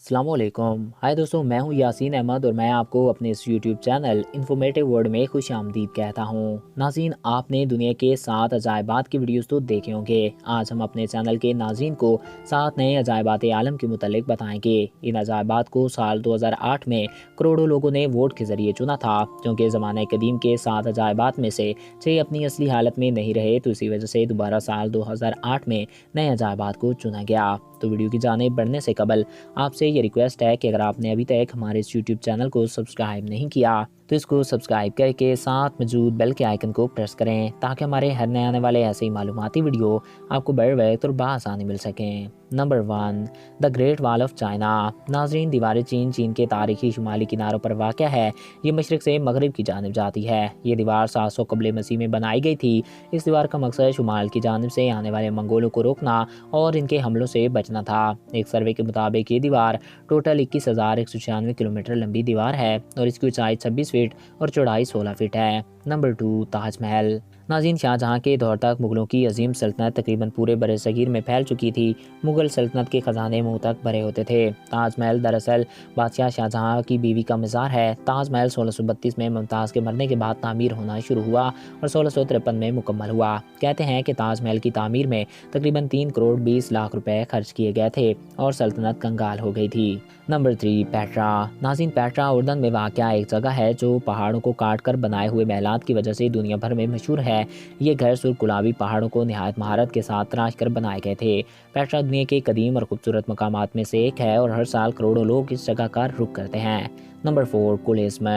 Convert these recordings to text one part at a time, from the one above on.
السلام علیکم، ہائے دوستوں، میں ہوں یاسین احمد اور میں آپ کو اپنے اس یوٹیوب چینل انفارمیٹیو ورلڈ میں خوش آمدید کہتا ہوں۔ ناظرین، آپ نے دنیا کے 7 عجائبات کی ویڈیوز تو دیکھے ہوں گے۔ آج ہم اپنے چینل کے ناظرین کو 7 نئے عجائبات عالم کے متعلق بتائیں گے۔ ان عجائبات کو سال 2008 میں کروڑوں لوگوں نے ووٹ کے ذریعے چنا تھا، کیونکہ زمانہ قدیم کے 7 عجائبات میں سے 6 اپنی اصلی حالت میں نہیں رہے، تو اسی وجہ سے دوبارہ سال 2008 میں نئے عجائبات کو چنا گیا۔ تو ویڈیو کی جانب بڑھنے سے قبل آپ سے یہ ریکویسٹ ہے کہ اگر آپ نے ابھی تک ہمارے اس یوٹیوب چینل کو سبسکرائب نہیں کیا تو اس کو سبسکرائب کر کے ساتھ موجود بیل کے آئیکن کو پریس کریں، تاکہ ہمارے ہر نئے آنے والے ایسے ہی معلوماتی ویڈیو آپ کو بر وقت اور بآسانی مل سکیں۔ نمبر 1، دا گریٹ وال آف چائنا۔ ناظرین، دیوار چین کے تاریخی شمالی کناروں پر واقع ہے۔ یہ مشرق سے مغرب کی جانب جاتی ہے۔ یہ دیوار 700 قبل مسیح میں بنائی گئی تھی۔ اس دیوار کا مقصد شمال کی جانب سے آنے والے منگولوں کو روکنا اور ان کے حملوں سے بچنا تھا۔ ایک سروے کے مطابق یہ دیوار ٹوٹل 21,196 کلومیٹر لمبی دیوار ہے اور اس کی اونچائی 26 فٹ اور چوڑائی 16 فٹ ہے۔ نمبر 2، تاج محل۔ ناظرین، شاہجہاں کے دور تک مغلوں کی عظیم سلطنت تقریباً پورے برصغیر میں پھیل چکی تھی۔ مغل سلطنت کے خزانے منہ تک بھرے ہوتے تھے۔ تاج محل دراصل بادشاہ شاہجہاں کی بیوی کا مزار ہے۔ تاج محل 1632 میں ممتاز کے مرنے کے بعد تعمیر ہونا شروع ہوا اور 1653 میں مکمل ہوا۔ کہتے ہیں کہ تاج محل کی تعمیر میں تقریباً 3 کروڑ 20 لاکھ روپے خرچ کیے گئے تھے اور سلطنت کنگال ہو گئی تھی۔ Number 3، Petra. ناظرین، پیٹرا اردن میں واقع ایک جگہ ہے جو پہاڑوں کو کاٹ کر بنائے ہوئے محلات کی وجہ سے دنیا بھر میں مشہور ہے۔ یہ گھر سرخ گلابی پہاڑوں کو نہایت مہارت کے ساتھ تراش کر بنائے گئے تھے۔ پیٹرا دنیا کے قدیم اور خوبصورت مقامات میں سے ایک ہے اور ہر سال کروڑوں لوگ اس جگہ کا رخ کرتے ہیں۔ نمبر 4، کولیسم۔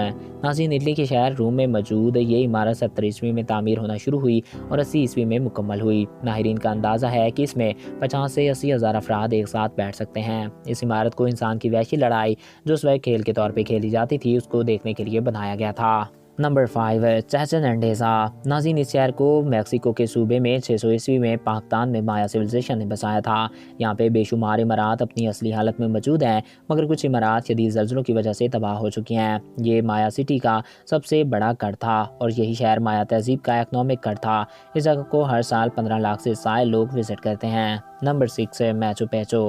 ناظرین، اٹلی کے شہر روم میں موجود یہ عمارت 17ویں میں تعمیر ہونا شروع ہوئی اور 80 میں مکمل ہوئی۔ ماہرین کا اندازہ ہے کہ اس میں 50 سے 80 ہزار افراد ایک ساتھ بیٹھ سکتے ہیں۔ اس عمارت کو انسان کی وحشی لڑائی جو اس وقت کھیل کے طور پہ کھیلی جاتی تھی، اس کو دیکھنے کے لیے بنایا گیا تھا۔ نمبر 5، چچن انڈیزا۔ ناظرین، اس شہر کو میکسیکو کے صوبے میں 600 عیسوی میں پاکستان میں مایا سویلائزیشن نے بسایا تھا۔ یہاں پہ بے شمار عمارات اپنی اصلی حالت میں موجود ہیں، مگر کچھ عمارات شدید زلزلوں کی وجہ سے تباہ ہو چکی ہیں۔ یہ مایا سٹی کا سب سے بڑا گڑھ تھا اور یہی شہر مایا تہذیب کا اکنامک گڑھ تھا۔ اس جگہ کو ہر سال 15 لاکھ سے زائد لوگ وزٹ کرتے ہیں۔ Number 6، Machu Picchu.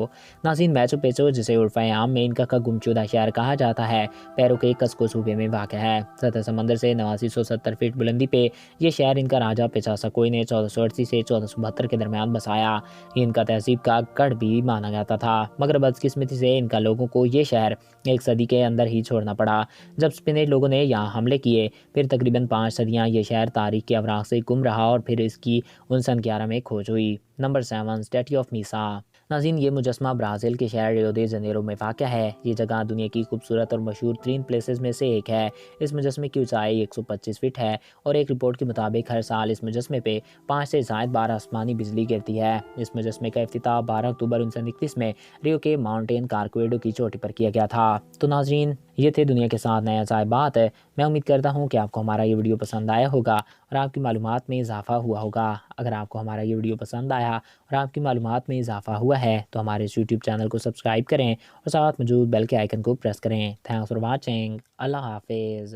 ناظرین، میچو پیچو، جسے عرف عام میں انکا کا گمشدہ شہر کہا جاتا ہے، پیرو کے کسکو صوبے میں واقع ہے۔ سطح سمندر سے 8970 فٹ بلندی پہ یہ شہر انکا راجہ پیچاسکوئی نے 1480 سے 1472 کے درمیان بسایا۔ یہ انکا تہذیب کا گڑھ بھی مانا جاتا تھا، مگر بدقسمتی سے انکا لوگوں کو یہ شہر ایک صدی کے اندر ہی چھوڑنا پڑا جب اسپینی لوگوں نے یہاں حملے کیے۔ پھر تقریباً 5 صدیاں یہ شہر تاریخ کے اوراق سے گم رہا اور پھر اس کی 1911 میں کھوج ہوئی۔ Number 7، statue of Mesa. ناظرین، یہ مجسمہ برازیل کے شہر ریو دے جنیرو میں واقع ہے۔ یہ جگہ دنیا کی خوبصورت اور مشہور ترین پلیسز میں سے ایک ہے۔ اس مجسمے کی اونچائی 125 فٹ ہے اور ایک رپورٹ کے مطابق ہر سال اس مجسمے پہ 5 سے زائد بار آسمانی بجلی گرتی ہے۔ اس مجسمے کا افتتاح 12 اکتوبر 1931 میں ریو کے ماؤنٹین کارکویڈو کی چوٹی پر کیا گیا تھا۔ تو ناظرین، یہ تھے دنیا کے 7 نئے عجائبات۔ میں امید کرتا ہوں کہ آپ کو ہمارا یہ ویڈیو پسند آیا ہوگا اور آپ کی معلومات میں اضافہ ہوا ہوگا۔ اگر آپ کو ہمارا یہ ویڈیو پسند آیا اور آپ کی معلومات میں اضافہ ہوا ہے تو ہمارے اس یوٹیوب چینل کو سبسکرائب کریں اور ساتھ موجود بیل کے آئیکن کو پریس کریں۔ Thanks for watching. اللہ حافظ۔